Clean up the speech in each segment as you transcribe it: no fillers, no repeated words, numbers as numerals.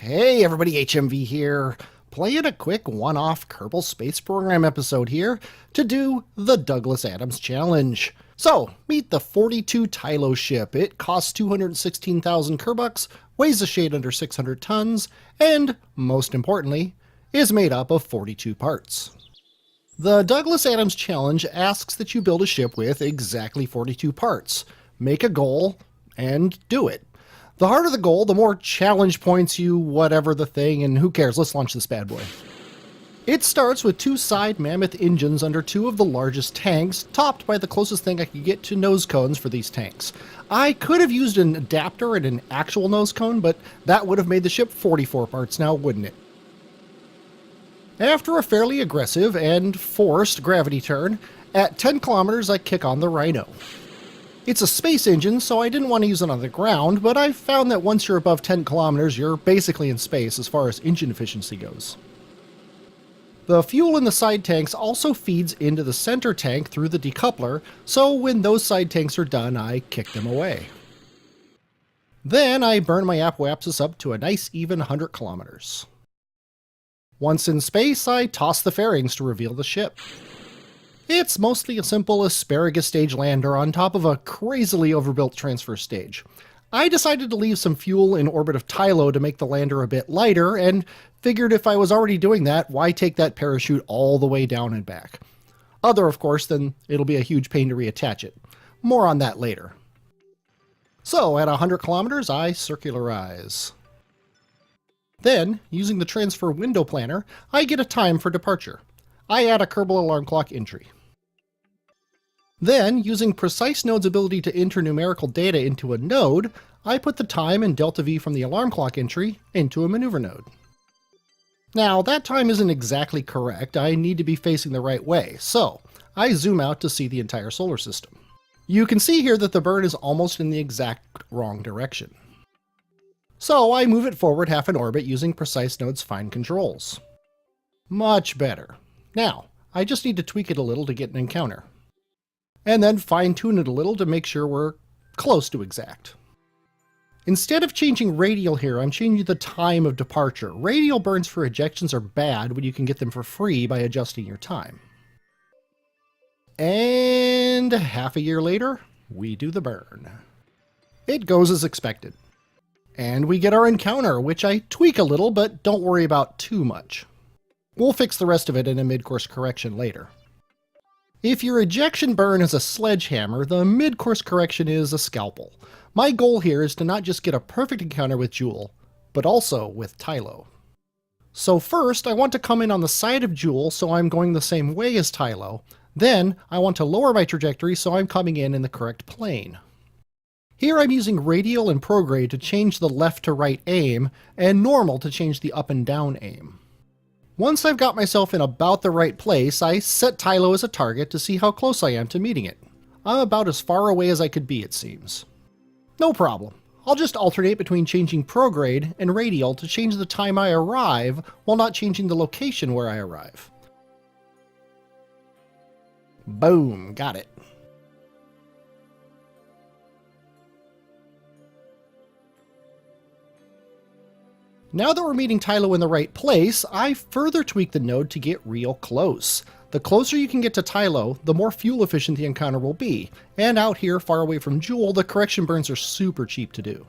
Hey everybody, HMV here, playing a quick one-off Kerbal Space Program episode here to do the Douglas Adams Challenge. So, meet the 42 Tylo ship. It costs 216,000 Kerbucks, weighs a shade under 600 tons, and, most importantly, is made up of 42 parts. The Douglas Adams Challenge asks that you build a ship with exactly 42 parts, make a goal, and do it. The harder the goal, the more challenge points you whatever the thing, and who cares, let's launch this bad boy. It starts with two side mammoth engines under two of the largest tanks, topped by the closest thing I could get to nose cones for these tanks. I could have used an adapter and an actual nose cone, but that would have made the ship 44 parts now, wouldn't it? After a fairly aggressive and forced gravity turn, at 10 kilometers I kick on the Rhino. It's a space engine, so I didn't want to use it on the ground, but I found that once you're above 10 kilometers, you're basically in space as far as engine efficiency goes. The fuel in the side tanks also feeds into the center tank through the decoupler, so when those side tanks are done, I kick them away. Then I burn my apoapsis up to a nice even 100 kilometers. Once in space, I toss the fairings to reveal the ship. It's mostly a simple asparagus stage lander on top of a crazily overbuilt transfer stage. I decided to leave some fuel in orbit of Tylo to make the lander a bit lighter, and figured if I was already doing that, why take that parachute all the way down and back? Other, of course, then it'll be a huge pain to reattach it. More on that later. So, at 100 kilometers, I circularize. Then, using the transfer window planner, I get a time for departure. I add a Kerbal alarm clock entry. Then, using Precise Node's ability to enter numerical data into a node, I put the time and delta V from the alarm clock entry into a maneuver node. Now, that time isn't exactly correct. I need to be facing the right way, so I zoom out to see the entire solar system. You can see here that the burn is almost in the exact wrong direction. So I move it forward half an orbit using Precise Node's fine controls. Much better. Now, I just need to tweak it a little to get an encounter. And then fine-tune it a little to make sure we're close to exact. Instead of changing radial here, I'm changing the time of departure. Radial burns for ejections are bad when you can get them for free by adjusting your time. And half a year later, we do the burn. It goes as expected. And we get our encounter, which I tweak a little, but don't worry about too much. We'll fix the rest of it in a mid-course correction later. If your ejection burn is a sledgehammer, the mid-course correction is a scalpel. My goal here is to not just get a perfect encounter with Joule, but also with Tylo. So first, I want to come in on the side of Joule, so I'm going the same way as Tylo. Then, I want to lower my trajectory, so I'm coming in the correct plane. Here I'm using radial and prograde to change the left to right aim, and normal to change the up and down aim. Once I've got myself in about the right place, I set Tylo as a target to see how close I am to meeting it. I'm about as far away as I could be, it seems. No problem. I'll just alternate between changing prograde and radial to change the time I arrive while not changing the location where I arrive. Boom, got it. Now that we're meeting Tylo in the right place, I further tweak the node to get real close. The closer you can get to Tylo, the more fuel efficient the encounter will be, and out here far away from Joule, the correction burns are super cheap to do.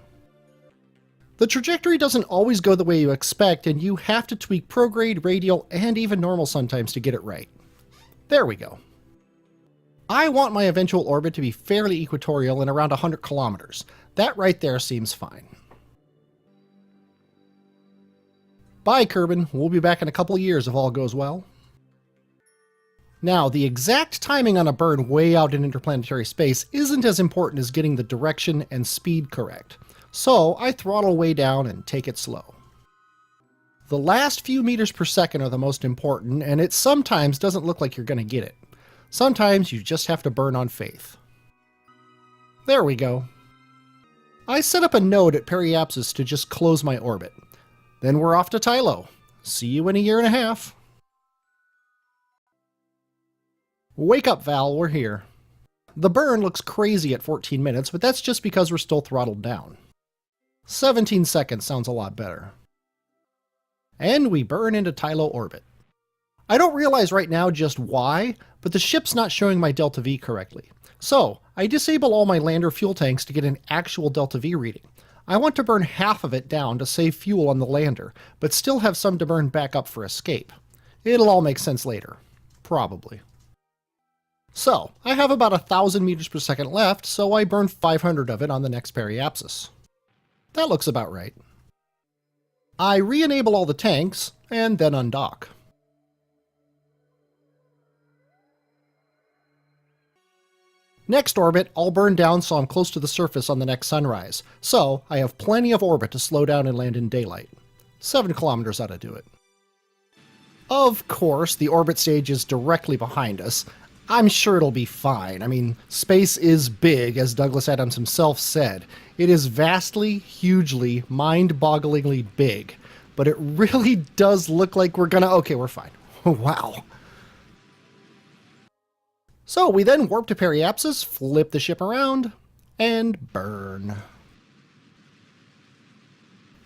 The trajectory doesn't always go the way you expect, and you have to tweak prograde, radial, and even normal sometimes to get it right. There we go. I want my eventual orbit to be fairly equatorial in around 100 kilometers. That right there seems fine. Bye, Kerbin. We'll be back in a couple years if all goes well. Now, the exact timing on a burn way out in interplanetary space isn't as important as getting the direction and speed correct, so I throttle way down and take it slow. The last few meters per second are the most important, and it sometimes doesn't look like you're going to get it. Sometimes you just have to burn on faith. There we go. I set up a node at periapsis to just close my orbit. Then we're off to Tylo. See you in a year and a half. Wake up, Val, we're here. The burn looks crazy at 14 minutes, but that's just because we're still throttled down. 17 seconds sounds a lot better. And we burn into Tylo orbit. I don't realize right now just why, but the ship's not showing my delta V correctly. So, I disable all my lander fuel tanks to get an actual delta V reading. I want to burn half of it down to save fuel on the lander, but still have some to burn back up for escape. It'll all make sense later. Probably. So, I have about 1,000 meters per second left, so I burn 500 of it on the next periapsis. That looks about right. I re-enable all the tanks, and then undock. Next orbit, I'll burn down so I'm close to the surface on the next sunrise, so I have plenty of orbit to slow down and land in daylight. 7 kilometers ought to do it. Of course, the orbit stage is directly behind us. I'm sure it'll be fine. I mean, space is big, as Douglas Adams himself said. It is vastly, hugely, mind-bogglingly big. But it really does look like we're gonna... Okay, we're fine. Wow. So we then warp to periapsis, flip the ship around, and burn.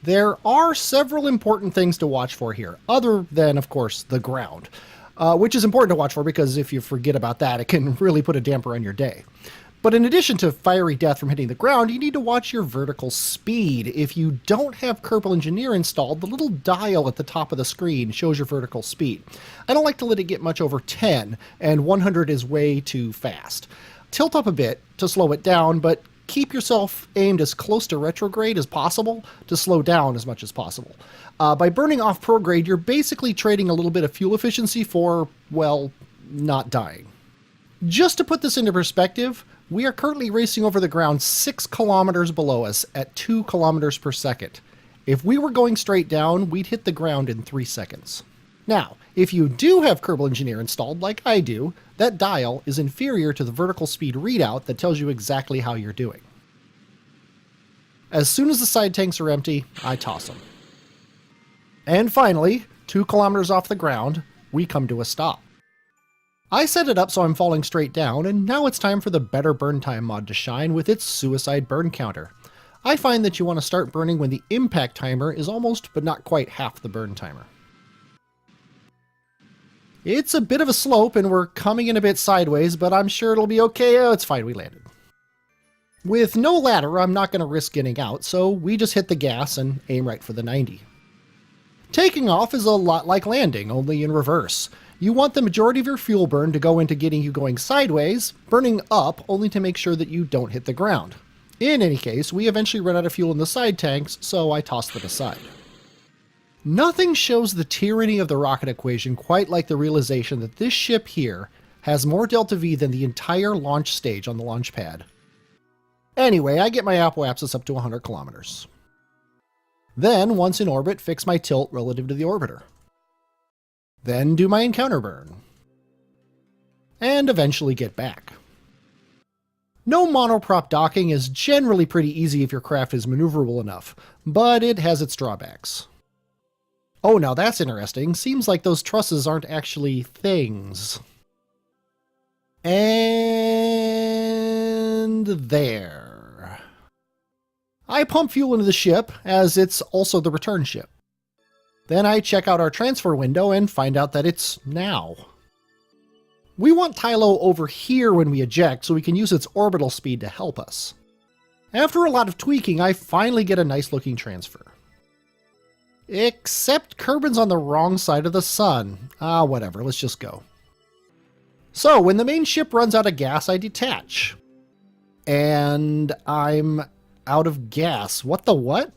There are several important things to watch for here, other than, of course, the ground. Which is important to watch for because if you forget about that, it can really put a damper on your day. But in addition to fiery death from hitting the ground, you need to watch your vertical speed. If you don't have Kerbal Engineer installed, the little dial at the top of the screen shows your vertical speed. I don't like to let it get much over 10, and 100 is way too fast. Tilt up a bit to slow it down, but keep yourself aimed as close to retrograde as possible to slow down as much as possible. By burning off prograde, you're basically trading a little bit of fuel efficiency for, well, not dying. Just to put this into perspective, we are currently racing over the ground 6 kilometers below us at 2 kilometers per second. If we were going straight down, we'd hit the ground in 3 seconds. Now, if you do have Kerbal Engineer installed, like I do, that dial is inferior to the vertical speed readout that tells you exactly how you're doing. As soon as the side tanks are empty, I toss them. And finally, 2 kilometers off the ground, we come to a stop. I set it up so I'm falling straight down, and now it's time for the Better Burn Time mod to shine with its suicide burn counter. I find that you want to start burning when the impact timer is almost but not quite half the burn timer. It's a bit of a slope and we're coming in a bit sideways, but I'm sure it'll be okay. Oh, it's fine, we landed. With no ladder, I'm not going to risk getting out, so we just hit the gas and aim right for the 90. Taking off is a lot like landing, only in reverse. You want the majority of your fuel burn to go into getting you going sideways, burning up only to make sure that you don't hit the ground. In any case, we eventually run out of fuel in the side tanks, so I toss them aside. Nothing shows the tyranny of the rocket equation quite like the realization that this ship here has more delta V than the entire launch stage on the launch pad. Anyway, I get my apoapsis up to 100 kilometers. Then, once in orbit, fix my tilt relative to the orbiter. Then do my encounter burn. And eventually get back. No monoprop docking is generally pretty easy if your craft is maneuverable enough, but it has its drawbacks. Oh, now that's interesting. Seems like those trusses aren't actually things. And there. I pump fuel into the ship, as it's also the return ship. Then I check out our transfer window and find out that it's now. We want Tylo over here when we eject so we can use its orbital speed to help us. After a lot of tweaking, I finally get a nice looking transfer. Except Kerbin's on the wrong side of the sun. Whatever, let's just go. So, when the main ship runs out of gas, I detach. And I'm out of gas. What the what?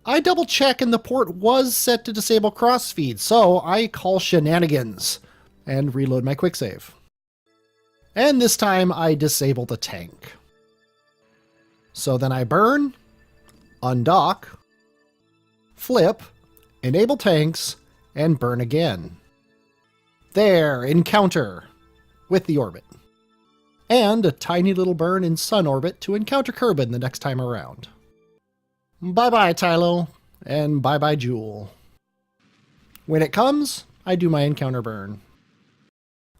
I double check and the port was set to disable crossfeed, so I call shenanigans and reload my quick save. And this time I disable the tank. So then I burn, undock, flip, enable tanks, and burn again. There, encounter with the orbit. And a tiny little burn in sun orbit to encounter Kerbin the next time around. Bye-bye, Tylo, and bye-bye, Jewel. When it comes, I do my encounter burn.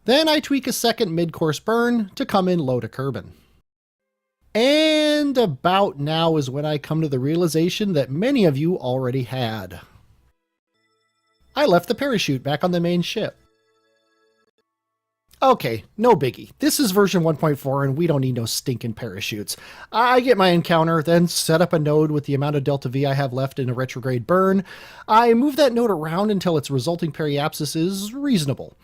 Then I tweak a second mid-course burn to come in low to Kerbin. And about now is when I come to the realization that many of you already had. I left the parachute back on the main ship. Okay, no biggie. This is version 1.4 and we don't need no stinking parachutes. I get my encounter, then set up a node with the amount of delta V I have left in a retrograde burn. I move that node around until its resulting periapsis is reasonable.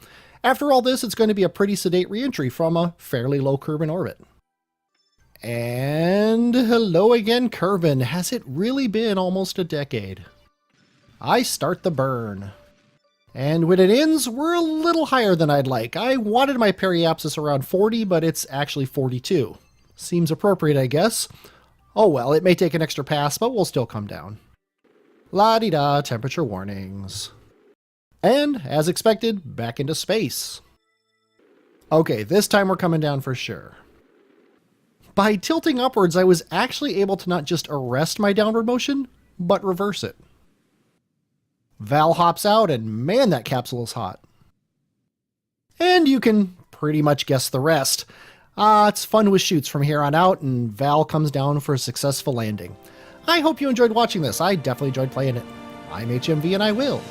After all this, it's going to be a pretty sedate reentry from a fairly low Kerbin orbit. And hello again, Kerbin. Has it really been almost a decade? I start the burn. And when it ends, we're a little higher than I'd like. I wanted my periapsis around 40, but it's actually 42. Seems appropriate, I guess. Oh well, it may take an extra pass, but we'll still come down. La-di-da, temperature warnings. And, as expected, back into space. Okay, this time we're coming down for sure. By tilting upwards, I was actually able to not just arrest my downward motion, but reverse it. Val hops out, and man, that capsule is hot. And you can pretty much guess the rest. It's fun with shoots from here on out, and Val comes down for a successful landing. I hope you enjoyed watching this. I definitely enjoyed playing it. I'm HMV, and I will,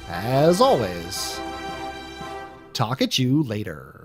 as always, talk at you later.